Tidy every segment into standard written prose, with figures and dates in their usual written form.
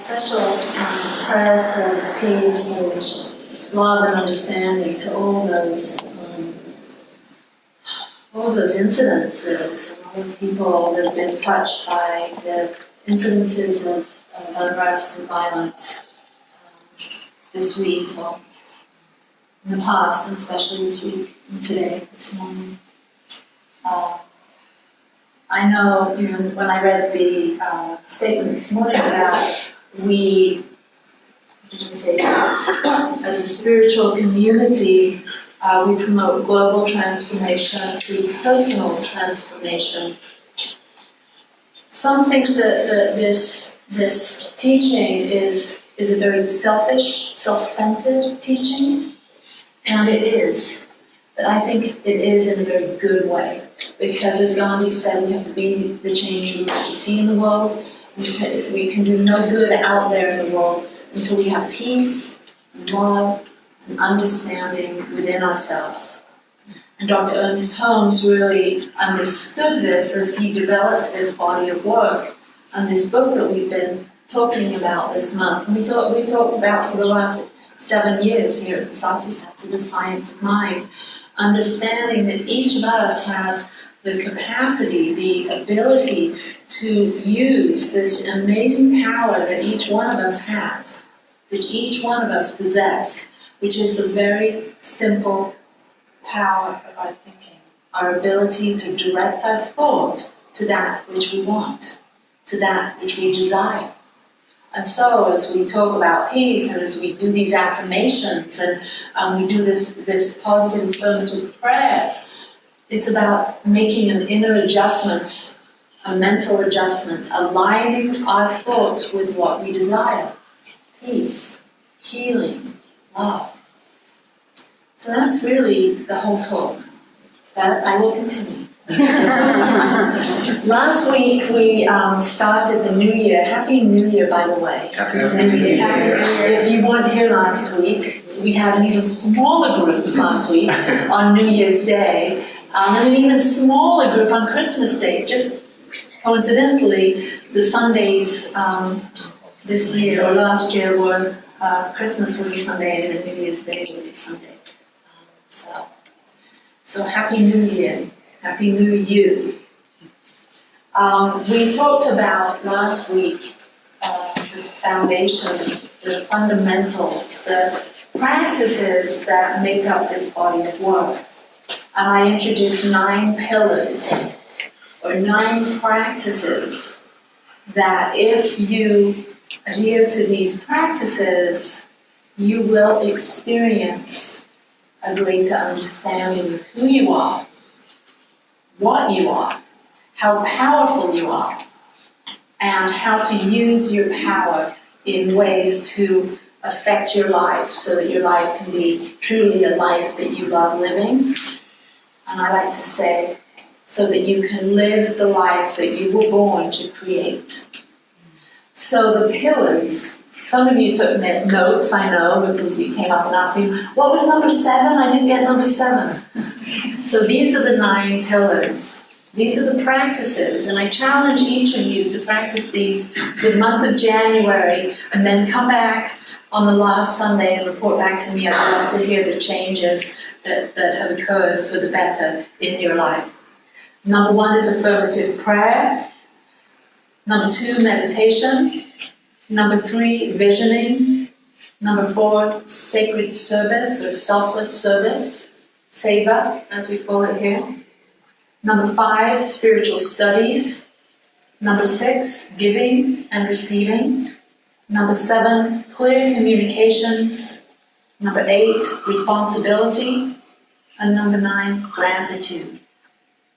special prayer for peace and love and understanding to all those incidences, all the people that have been touched by the incidences of unrest and violence this week, or in the past, and especially this week and today, this morning. I know, when I read the statement this morning about as a spiritual community, we promote global transformation through personal transformation. Some think that this teaching is a very selfish, self-centered teaching, and it is. But I think it is in a very good way, because as Gandhi said, we have to be the change we wish to see in the world. We can do no good out there in the world until we have peace, and love, and understanding within ourselves. And Dr. Ernest Holmes really understood this as he developed his body of work and this book that we've been talking about this month. We've talked about for the last 7 years here at the Satya Center, The Science of Mind, understanding that each of us has the capacity, the ability to use this amazing power that each one of us has, that each one of us possess, which is the very simple power of our thinking, our ability to direct our thought to that which we want, to that which we desire. And so as we talk about peace, and as we do these affirmations, and we do this positive affirmative prayer, it's about making an inner adjustment, a mental adjustment, aligning our thoughts with what we desire. Peace, healing, love. So that's really the whole talk. But I will continue. Last week we started the new year. Happy New Year, by the way. Happy New Year. If you weren't here last week, we had an even smaller group last week on New Year's Day, and an even smaller group on Christmas Day. Just coincidentally, the Sundays this year or last year were Christmas was a Sunday and New Year's Day was a Sunday. So Happy New Year. Happy New You. We talked about last week the foundation, the fundamentals, the practices that make up this body of work. And I introduced 9 pillars, or 9 practices, that if you adhere to these practices, you will experience a greater understanding of who you are, what you are, how powerful you are, and how to use your power in ways to affect your life so that your life can be truly a life that you love living. And I like to say, so that you can live the life that you were born to create. So the pillars, some of you took notes, I know, because you came up and asked me, what was number 7? I didn't get number 7. So these are the 9 pillars. These are the practices, and I challenge each of you to practice these for the month of January, and then come back on the last Sunday and report back to me. I'd love to hear the changes that have occurred for the better in your life. Number 1 is affirmative prayer. Number 2, meditation. Number 3, visioning. Number 4, sacred service or selfless service. Seva, as we call it here. Number 5, spiritual studies. Number 6, giving and receiving. Number 7, clear communications. Number 8, responsibility. And number 9, gratitude.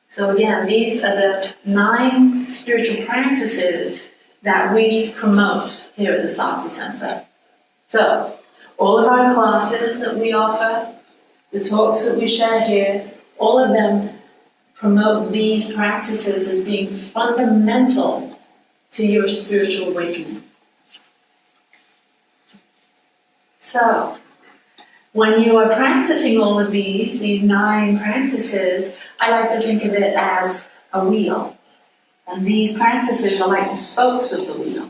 So again, these are the 9 spiritual practices that we promote here at the Satya Center. So, all of our classes that we offer, the talks that we share here, all of them promote these practices as being fundamental to your spiritual awakening. So, when you are practicing all of these 9 practices, I like to think of it as a wheel. And these practices are like the spokes of the wheel.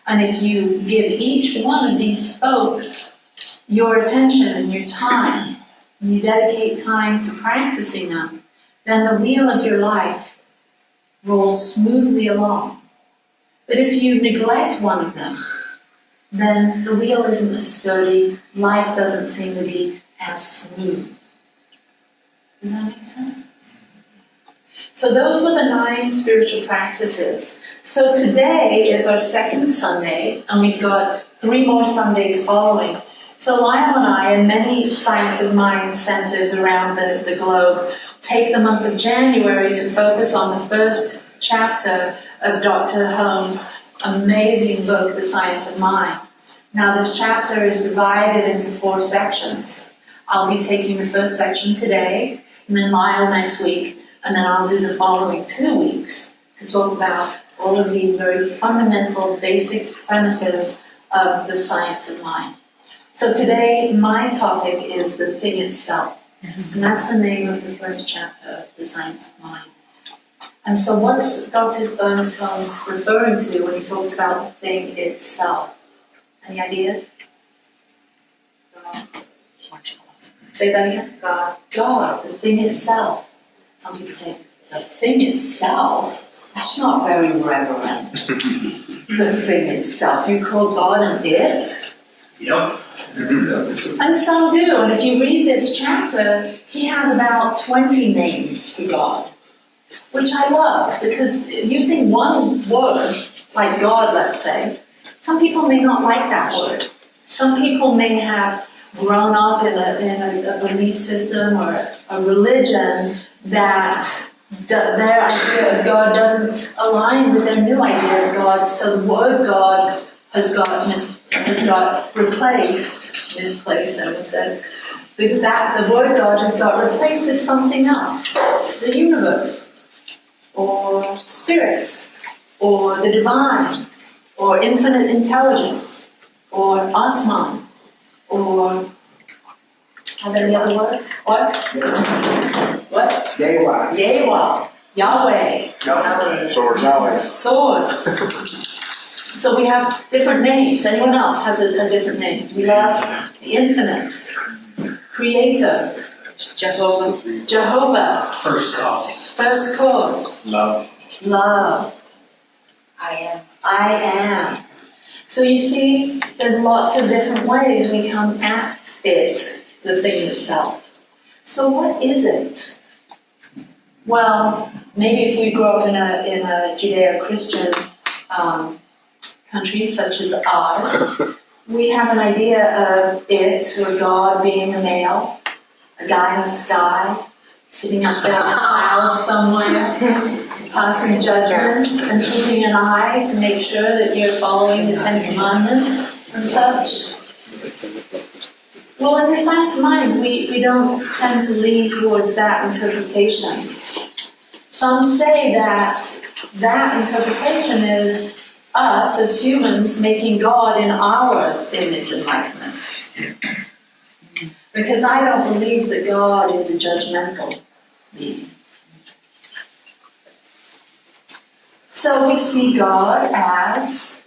And if you give each one of these spokes your attention and your time, and you dedicate time to practicing them, then the wheel of your life rolls smoothly along. But if you neglect one of them, then the wheel isn't as sturdy, life doesn't seem to be as smooth. Does that make sense? So those were the 9 spiritual practices. So today is our second Sunday, and we've got 3 more Sundays following. So Lyle and I, and many Science of Mind centers around the globe, take the month of January to focus on the first chapter of Dr. Holmes' amazing book, The Science of Mind. Now this chapter is divided into 4 sections. I'll be taking the first section today, and then Lyle next week, and then I'll do the following 2 weeks to talk about all of these very fundamental, basic premises of the science of mind. So today, my topic is the thing itself, and that's the name of the first chapter of the science of mind. And so what's Dr. Ernest Holmes referring to when he talks about the thing itself? Any ideas? Say that again. God, the thing itself. Some people say, the thing itself? That's not very reverent. The thing itself. You call God an it? Yep. And some do. And if you read this chapter, he has about 20 names for God, which I love, because using one word, like God, let's say, some people may not like that word. Some people may have grown up in a belief system or a religion that their idea of God doesn't align with their new idea of God, so the word God has got replaced, misplaced, I would say, the word God has got replaced with something else, the universe, or spirit, or the divine, or infinite intelligence, or Atman, or have any other words? What? What? Yewa. Yahweh. Source. Source. So we have different names. Anyone else has a different name? We have the infinite, creator, Jehovah, First cause. first cause, love, I am. So you see, there's lots of different ways we come at it, the thing itself. So what is it? Well, maybe if we grew up in a Judeo-Christian country such as ours, we have an idea of it or God being a male, a guy in the sky, sitting up there in a cloud somewhere, passing judgments and keeping an eye to make sure that you're following the 10 Commandments and such. Well, in the science of mind, we don't tend to lean towards that interpretation. Some say that interpretation is us as humans making God in our image and likeness. Because I don't believe that God is a judgmental being. So we see God as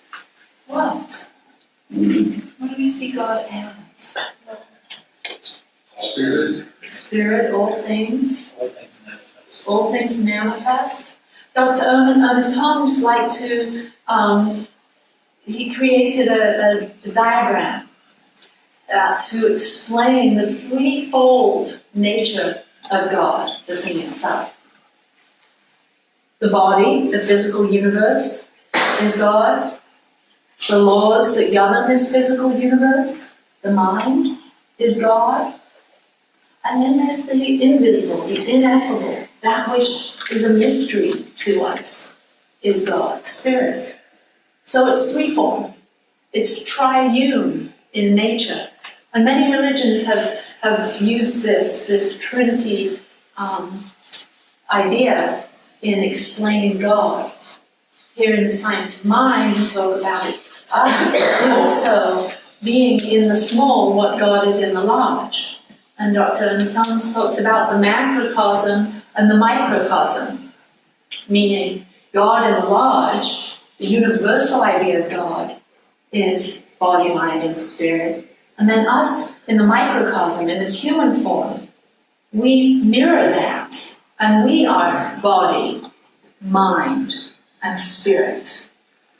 what? What do we see God as? Spirit. Spirit, all things. All things manifest. All things manifest. Dr. Ernest Holmes liked to, he created a diagram to explain the threefold nature of God, the thing itself. The body, the physical universe, is God. The laws that govern this physical universe, the mind, is God. And then there's the invisible, the ineffable, that which is a mystery to us, is God, Spirit. So it's threefold. It's triune in nature. And many religions have used this Trinity idea in explaining God. Here in the science of mind, we talk about us also being in the small what God is in the large. And Dr. Ernest Holmes talks about the macrocosm and the microcosm, meaning God in the large, the universal idea of God, is body, mind, and spirit. And then us in the microcosm, in the human form, we mirror that. And we are body, mind, and spirit.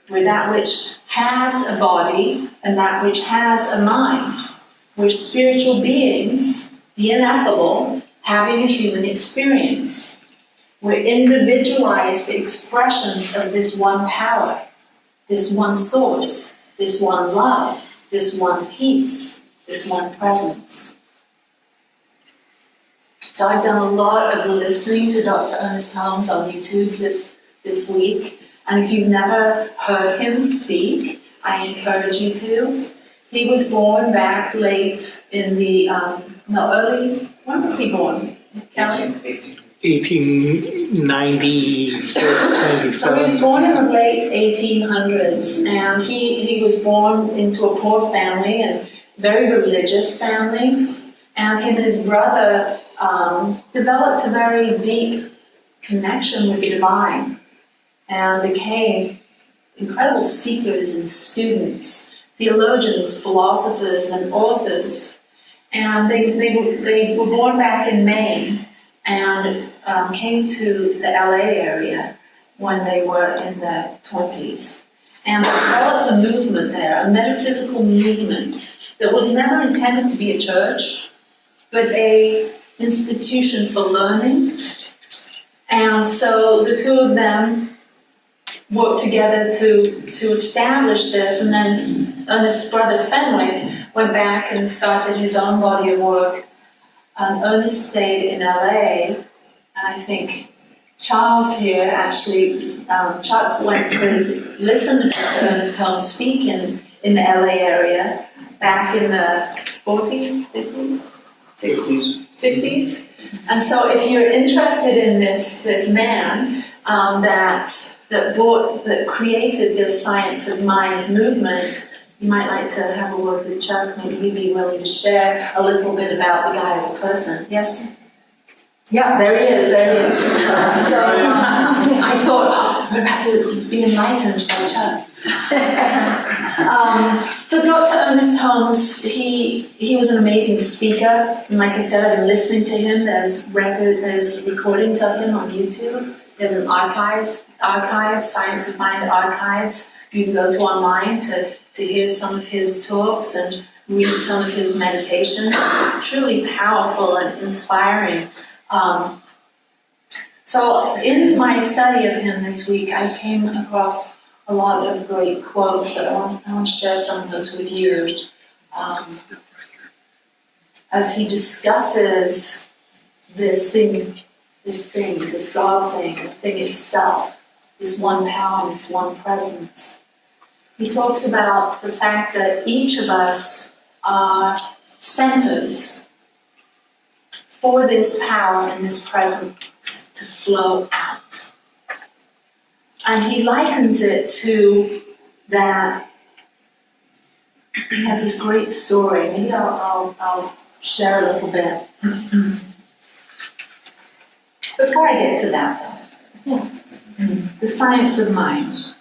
We're that which has a body and that which has a mind. We're spiritual beings, the ineffable, having a human experience. We're individualized expressions of this one power, this one source, this one love, this one peace, this one presence. So I've done a lot of listening to Dr. Ernest Holmes on YouTube this week. And if you've never heard him speak, I encourage you to. He was born back late in the, early, when was he born? Kelly? 1896, So he was 97. born in the late 1800s, and he was born into a poor family and very religious family. And him and his brother developed a very deep connection with the divine and became incredible seekers and students, theologians, philosophers, and authors. And they were born back in Maine and came to the LA area when they were in their 20s. And developed a movement there, a metaphysical movement that was never intended to be a church, but a institution for learning. And so the two of them worked together to establish this, and then Ernest's brother Fenwick went back and started his own body of work. Ernest stayed in LA, and I think Charles here actually, Chuck went to listen to Ernest Holmes speak in the LA area back in the 40s, 50s, 60s, 50s. And so if you're interested in this man that created this science of mind movement, you might like to have a word with Chuck. Maybe he'd be willing to share a little bit about the guy as a person. Yes? Yeah, there he is. So I thought, we're about to be enlightened by Chuck. So Dr. Ernest Holmes, he was an amazing speaker. And like I said, I've been listening to him. There's recordings of him on YouTube. There's an archive, Science of Mind archives. You can go to online to hear some of his talks and read some of his meditations. Truly powerful and inspiring. So in my study of him this week, I came across a lot of great quotes that I want to share some of those with you. As he discusses this God thing, the thing itself, this one power, this one presence. He talks about the fact that each of us are centers for this power and this presence to flow out. And he likens it to that. He has this great story. Maybe I'll share a little bit. Before I get to that, though, the science of mind.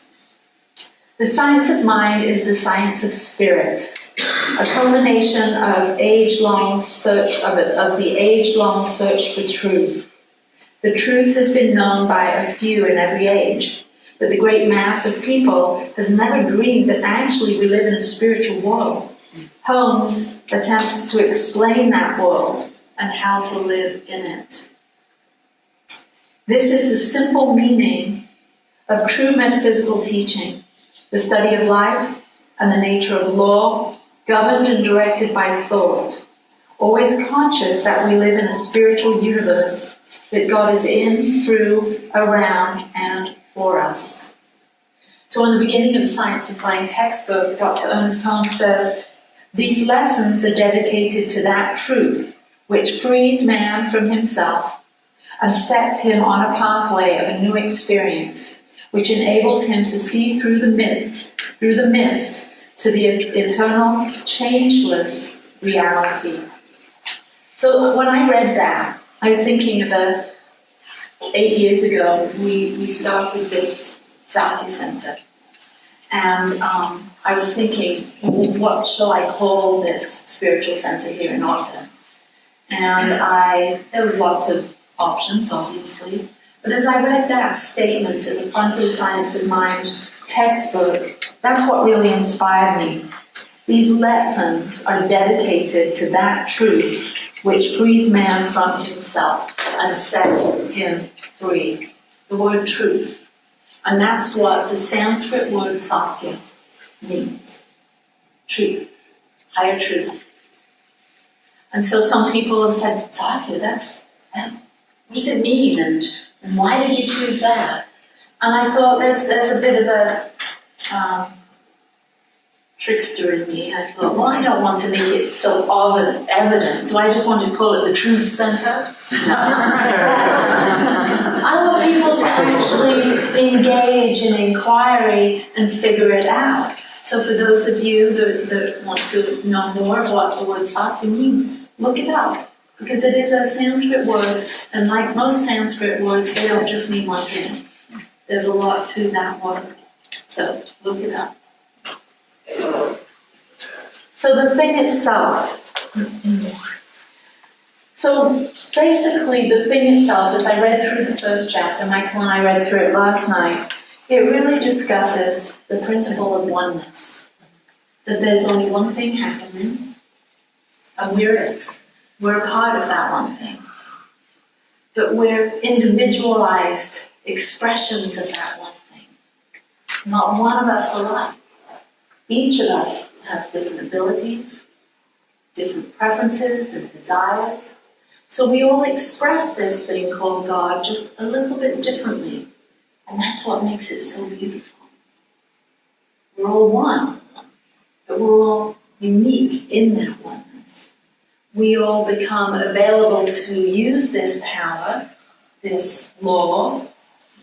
The science of mind is the science of spirit, a culmination of the age-long search for truth. The truth has been known by a few in every age, but the great mass of people has never dreamed that actually we live in a spiritual world. Holmes attempts to explain that world and how to live in it. This is the simple meaning of true metaphysical teaching, the study of life and the nature of law, governed and directed by thought, always conscious that we live in a spiritual universe, that God is in, through, around, and for us. So in the beginning of the Science of Mind textbook, Dr. Ernest Holmes says, these lessons are dedicated to that truth which frees man from himself and sets him on a pathway of a new experience, which enables him to see through the mist to the eternal, changeless reality. So when I read that, I was thinking of 8 years ago, we started this Satya Center. And I was thinking, what shall I call this spiritual center here in Austin? And there was lots of options, obviously. But as I read that statement at the front of the Science of Mind textbook, that's what really inspired me. These lessons are dedicated to that truth which frees man from himself and sets him free. The word truth. And that's what the Sanskrit word Satya means. Truth. Higher truth. And so some people have said, Satya, what does it mean? And why did you choose that? And I thought there's a bit of a trickster in me. I thought, well, I don't want to make it so evident. Do I just want to call it the truth center? I want people to actually engage in inquiry and figure it out. So for those of you that want to know more of what the word Satya means, look it up. Because it is a Sanskrit word, and like most Sanskrit words, they don't just mean one thing. There's a lot to that word. So look it up. So the thing itself. So basically the thing itself, as I read through the first chapter, Michael and I read through it last night, it really discusses the principle of oneness. That there's only one thing happening, and we're it. We're a part of that one thing. But we're individualized expressions of that one thing. Not one of us alike. Each of us has different abilities, different preferences and desires. So we all express this thing called God just a little bit differently. And that's what makes it so beautiful. We're all one, but we're all unique in that oneness. We all become available to use this power, this law,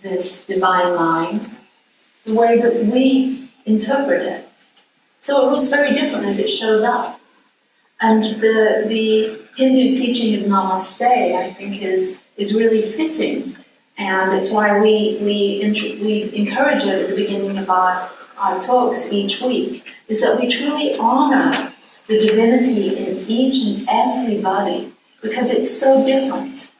this divine line, the way that we interpret it. So it looks very different as it shows up. And the Hindu teaching of Namaste, I think, is really fitting. And it's why we encourage it at the beginning of our talks each week, is that we truly honor the divinity in each and everybody, because it's so different.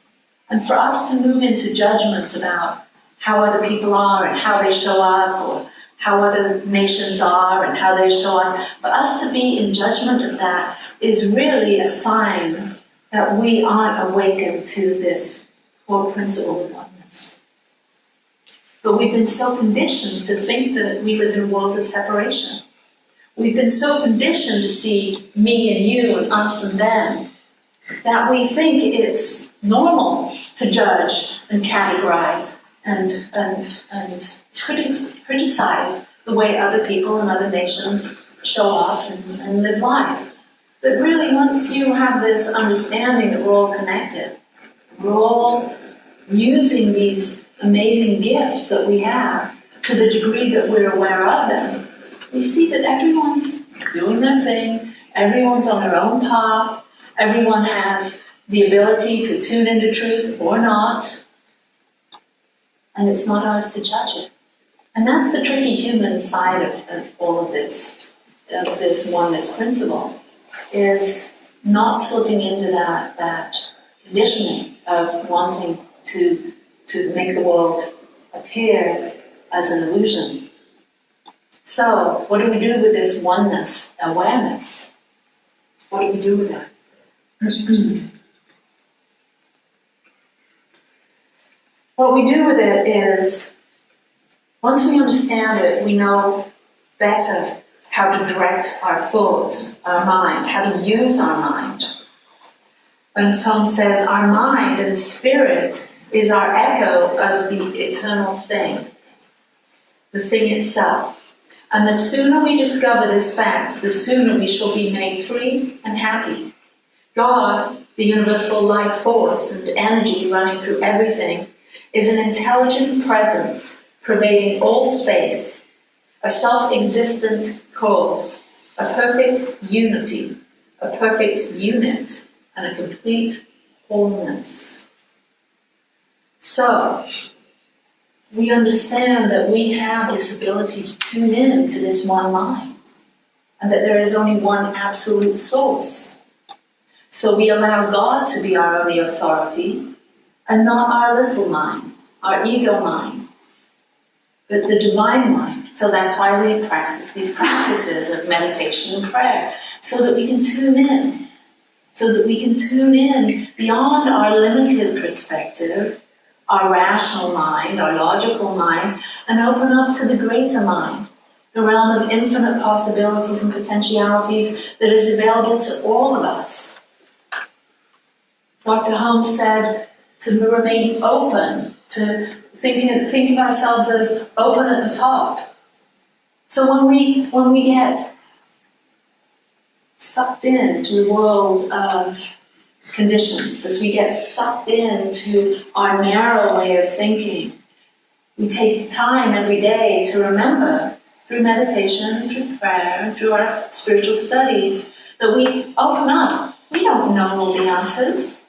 And for us to move into judgment about how other people are and how they show up, or how other nations are and how they show up, for us to be in judgment of that is really a sign that we aren't awakened to this core principle of oneness. But we've been so conditioned to think that we live in a world of separation. We've been so conditioned to see me and you and us and them that we think it's normal to judge and categorize and criticize the way other people and other nations show up and live life. But really, once you have this understanding that we're all connected, we're all using these amazing gifts that we have to the degree that we're aware of them, we see that everyone's doing their thing, everyone's on their own path, everyone has the ability to tune into truth or not, and it's not ours to judge it. And that's the tricky human side of all of this oneness principle, is not slipping into that conditioning of wanting to make the world appear as an illusion. So, what do we do with this oneness awareness? What do we do with that? What we do with it is, once we understand it, we know better how to direct our thoughts, our mind, how to use our mind. When Tom says our mind and spirit is our echo of the eternal thing, the thing itself. And the sooner we discover this fact, the sooner we shall be made free and happy. God, the universal life force and energy running through everything, is an intelligent presence pervading all space, a self-existent cause, a perfect unity, a perfect unit, and a complete wholeness. So, we understand that we have this ability to tune in to this one mind. and that there is only one absolute source. So we allow God to be our only authority, and not our little mind, our ego mind, but the divine mind. So that's why we practice these practices of meditation and prayer, so that we can tune in, beyond our limited perspective, our rational mind, our logical mind, and open up to the greater mind, the realm of infinite possibilities and potentialities that is available to all of us. Dr. Holmes said to remain open, to think of ourselves as open at the top. So when we get sucked into the world of conditions, as we get sucked into our narrow way of thinking, we take time every day to remember, through meditation, through prayer, and through our spiritual studies, that we open up. We don't know all the answers.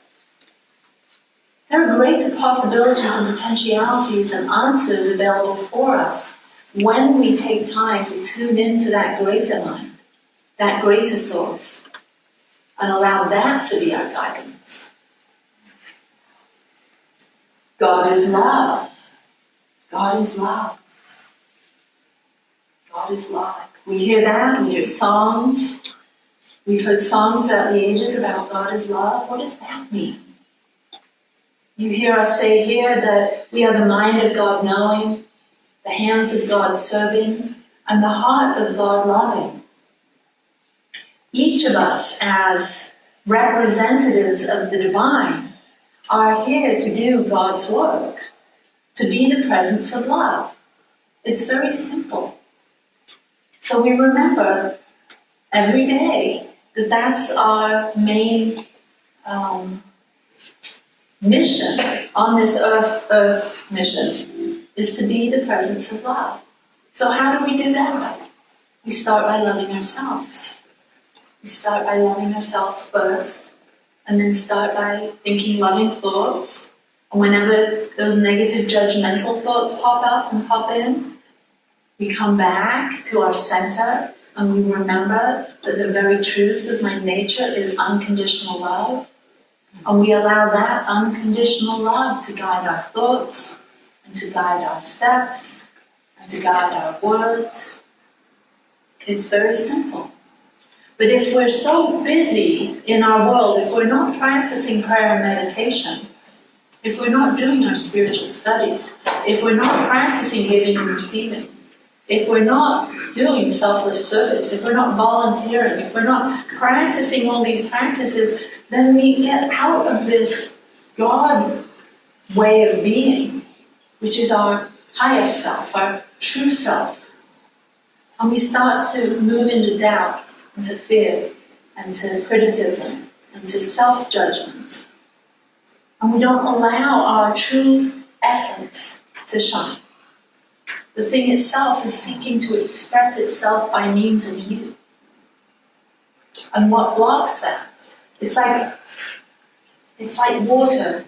There are greater possibilities and potentialities and answers available for us when we take time to tune into that greater mind, that greater source, and allow that to be our guidance. God is love. God is love. God is love. We hear that, we hear songs. We've heard songs throughout the ages about God is love. What does that mean? You hear us say here that we are the mind of God knowing, the hands of God serving, and the heart of God loving. Each of us, as representatives of the divine, are here to do God's work, to be the presence of love. It's very simple. So we remember every day that that's our main mission on this earth mission, is to be the presence of love. So how do we do that? We start by loving ourselves. We start by loving ourselves first, and then start by thinking loving thoughts. And whenever those negative judgmental thoughts pop up and pop in, we come back to our center, and we remember that the very truth of my nature is unconditional love. And we allow that unconditional love to guide our thoughts, and to guide our steps, and to guide our words. It's very simple. But if we're so busy in our world, if we're not practicing prayer and meditation, if we're not doing our spiritual studies, if we're not practicing giving and receiving, if we're not doing selfless service, if we're not volunteering, if we're not practicing all these practices, then we get out of this God way of being, which is our higher self, our true self. And we start to move into doubt, into fear, and to criticism, and to self-judgment. And we don't allow our true essence to shine. The thing itself is seeking to express itself by means of you. And what blocks that? It's like water.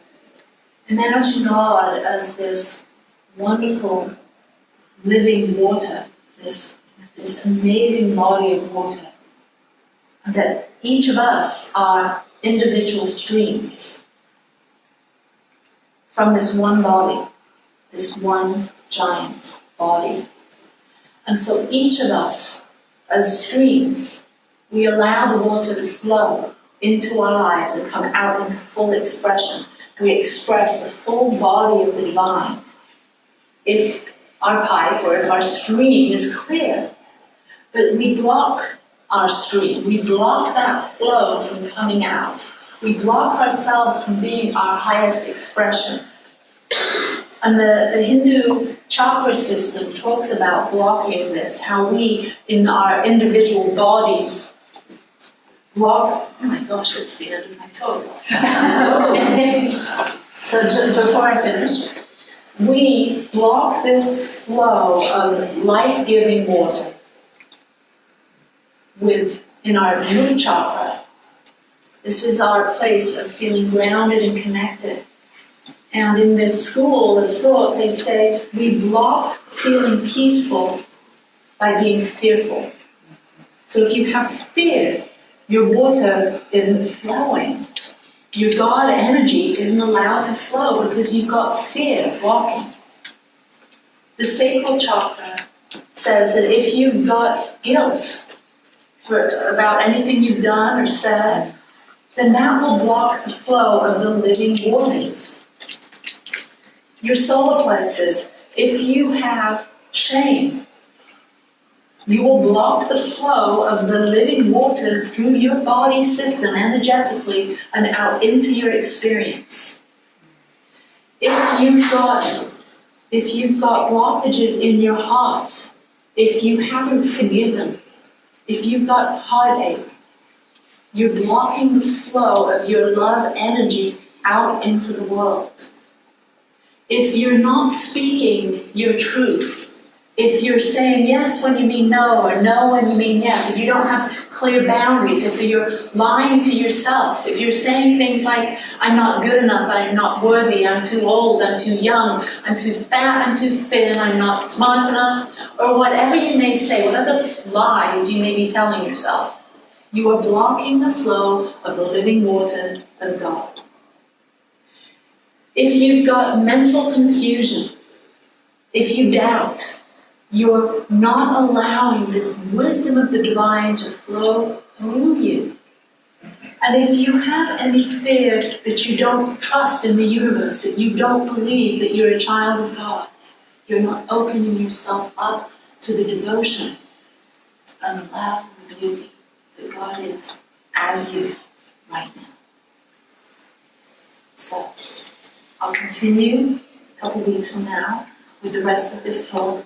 Imagine God as this wonderful living water, this amazing body of water. And that each of us are individual streams from this one body, this one giant body. And so each of us, as streams, we allow the water to flow into our lives and come out into full expression. We express the full body of the divine. If our pipe or if our stream is clear, but we block our stream, we block that flow from coming out. We block ourselves from being our highest expression. And the Hindu chakra system talks about blocking this, how we, in our individual bodies, block, oh my gosh, it's the end of my talk. So just before I finish, we block this flow of life-giving water in our root chakra. This is our place of feeling grounded and connected. And in this school of thought, they say we block feeling peaceful by being fearful. So if you have fear, your water isn't flowing. Your God energy isn't allowed to flow because you've got fear blocking. The sacral chakra says that if you've got guilt about anything you've done or said, then that will block the flow of the living waters. Your solar plexus, if you have shame, you will block the flow of the living waters through your body system energetically and out into your experience. If you've got blockages in your heart, if you haven't forgiven, if you've got heartache, you're blocking the flow of your love energy out into the world. If you're not speaking your truth, if you're saying yes when you mean no, or no when you mean yes, if you don't have clear boundaries, if you're lying to yourself, if you're saying things like, I'm not good enough, I'm not worthy, I'm too old, I'm too young, I'm too fat, I'm too thin, I'm not smart enough, or whatever you may say, whatever lies you may be telling yourself, you are blocking the flow of the living water of God. If you've got mental confusion, if you doubt, you're not allowing the wisdom of the divine to flow through you. And if you have any fear that you don't trust in the universe, that you don't believe that you're a child of God, you're not opening yourself up to the devotion and the love and the beauty that God is as you right now. So, I'll continue a couple weeks from now with the rest of this talk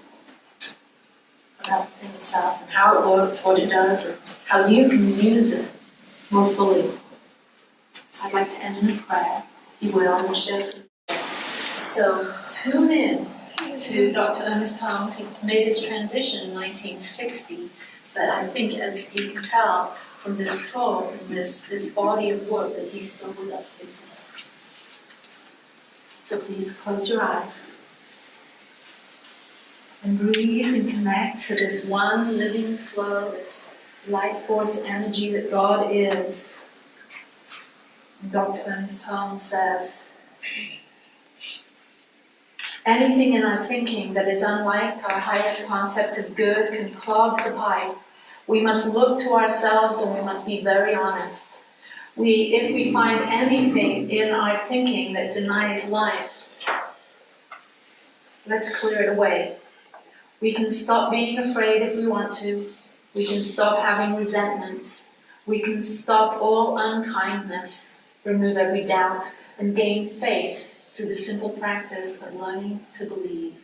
about the thing itself and how it works, what it does, and how you can use it more fully. So I'd like to end in a prayer, if you will, and we'll share some. So tune in to Dr. Ernest Holmes. He made his transition in 1960, but I think, as you can tell from this talk and this body of work, that he's still with us here today. So please close your eyes and breathe and connect to this one living flow, this light force energy that God is. And Dr. Ernest Holmes says, anything in our thinking that is unlike our highest concept of good can clog the pipe. We must look to ourselves and we must be very honest. If we find anything in our thinking that denies life, let's clear it away. We can stop being afraid if we want to. We can stop having resentments. We can stop all unkindness, remove every doubt, and gain faith through the simple practice of learning to believe.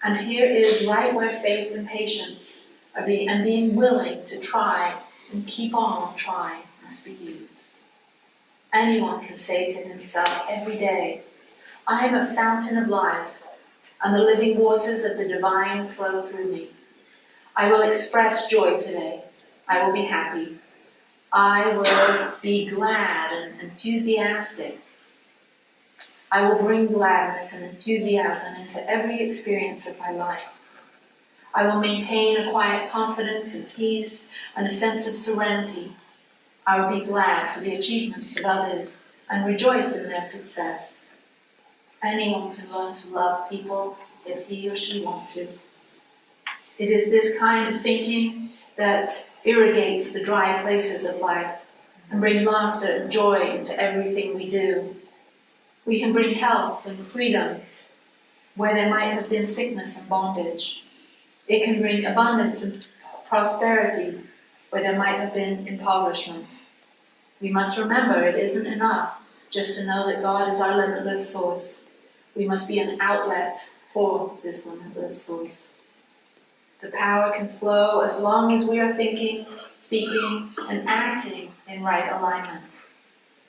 And here is right where faith and patience are being willing to try and keep on trying must be used. Anyone can say to himself every day, I am a fountain of life, and the living waters of the divine flow through me. I will express joy today. I will be happy. I will be glad and enthusiastic. I will bring gladness and enthusiasm into every experience of my life. I will maintain a quiet confidence and peace and a sense of serenity. I will be glad for the achievements of others and rejoice in their success. Anyone can learn to love people if he or she wants to. It is this kind of thinking that irrigates the dry places of life and brings laughter and joy into everything we do. We can bring health and freedom where there might have been sickness and bondage. It can bring abundance and prosperity where there might have been impoverishment. We must remember it isn't enough just to know that God is our limitless source. We must be an outlet for this limitless source. The power can flow as long as we are thinking, speaking, and acting in right alignment.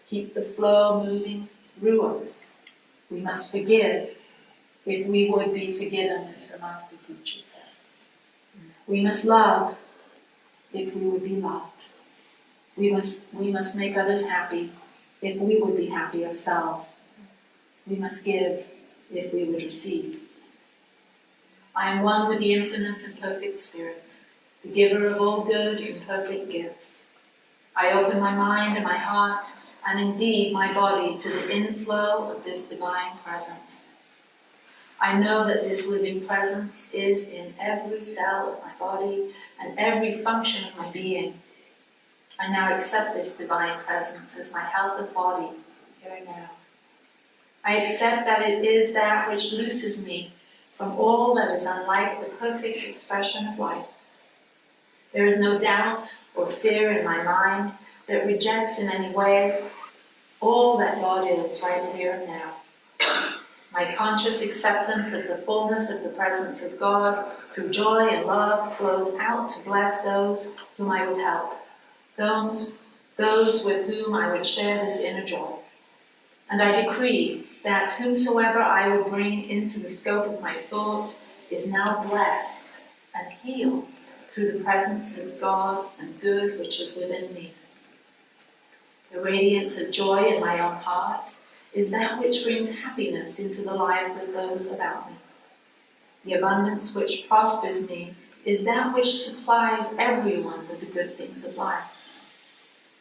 Keep the flow moving through us. We must forgive if we would be forgiven, as the Master Teacher said. We must love if we would be loved. We must make others happy if we would be happy ourselves. We must give if we would receive. I am one with the infinite and perfect Spirit. the giver of all good and perfect gifts. I open my mind and my heart, and indeed my body, to the inflow of this divine presence. I know that this living presence is in every cell of my body and every function of my being. I now accept this divine presence as my health of body, here and now. I accept that it is that which looses me from all that is unlike the perfect expression of life. There is no doubt or fear in my mind that rejects in any way all that God is right here and now. My conscious acceptance of the fullness of the presence of God through joy and love flows out to bless those whom I would help, those with whom I would share this inner joy. And I decree that whomsoever I will bring into the scope of my thought is now blessed and healed through the presence of God and good which is within me. The radiance of joy in my own heart is that which brings happiness into the lives of those about me. The abundance which prospers me is that which supplies everyone with the good things of life.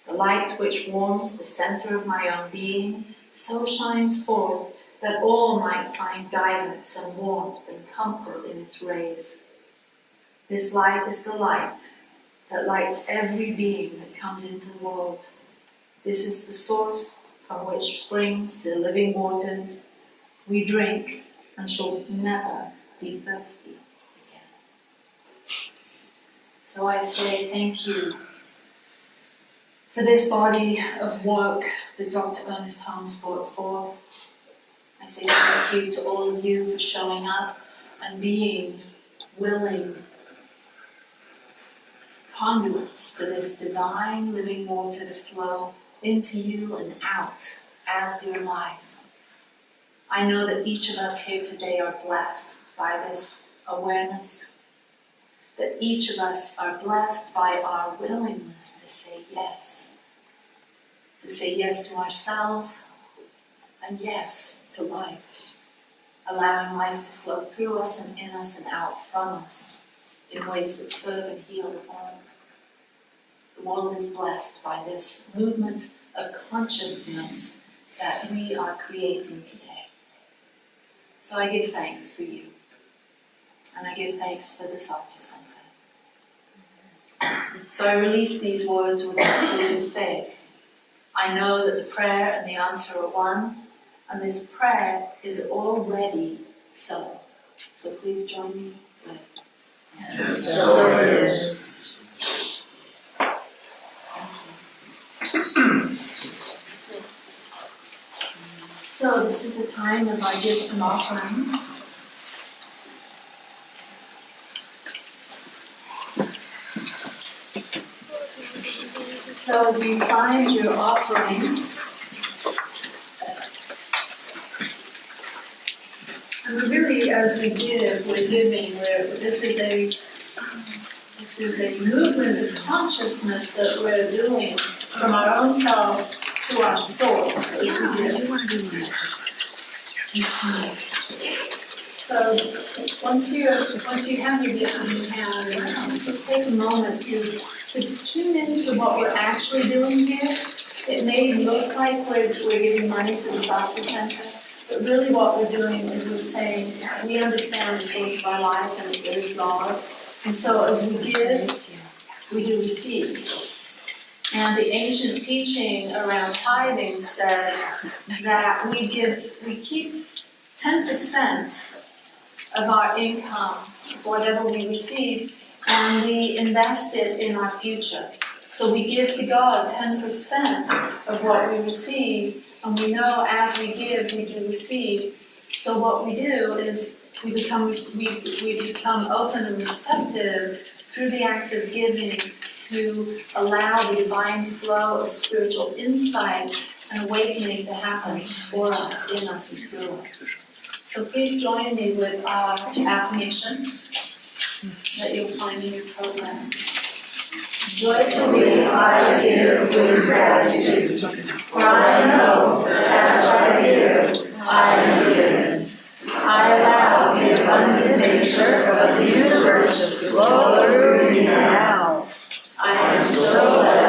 The light which warms the center of my own being so shines forth that all might find guidance and warmth and comfort in its rays. This light is the light that lights every being that comes into the world. This is the source from which springs the living waters. We drink and shall never be thirsty again. So I say thank you for this body of work that Dr. Ernest Holmes brought forth. I say thank you to all of you for showing up and being willing conduits for this divine living water to flow into you and out as your life. I know that each of us here today are blessed by this awareness, that each of us are blessed by our willingness to say yes to ourselves and yes to life, allowing life to flow through us and in us and out from us in ways that serve and heal the world. The world is blessed by this movement of consciousness that we are creating today. So I give thanks for you. And I give thanks for the Satya Center. So I release these words with absolute faith. I know that the prayer and the answer are one, and this prayer is already so. So please join me with. And so it is. So this is a time of our gifts and offerings. So as you find your offering, and really as we give, we're giving. This is a movement of consciousness that we're doing from our own selves to our source as we give. So once you have your gift in your hand, just take a moment to tune into what we're actually doing here. It may look like we're giving money to the Satya Center, but really what we're doing is we're saying we understand the source of our life and it is God. And so as we give, we do receive. And the ancient teaching around tithing says that we keep 10% of our income, whatever we receive, and we invest it in our future. So we give to God 10% of what we receive, and we know as we give, we do receive. So what we do is we become open and receptive through the act of giving to allow the divine flow of spiritual insight and awakening to happen for us, in us, and through us. So please join me with our affirmation that you'll find in your program. Joyfully I give with gratitude, for I know that as I give, I am given. I allow the abundant nature of the universe to flow through me so let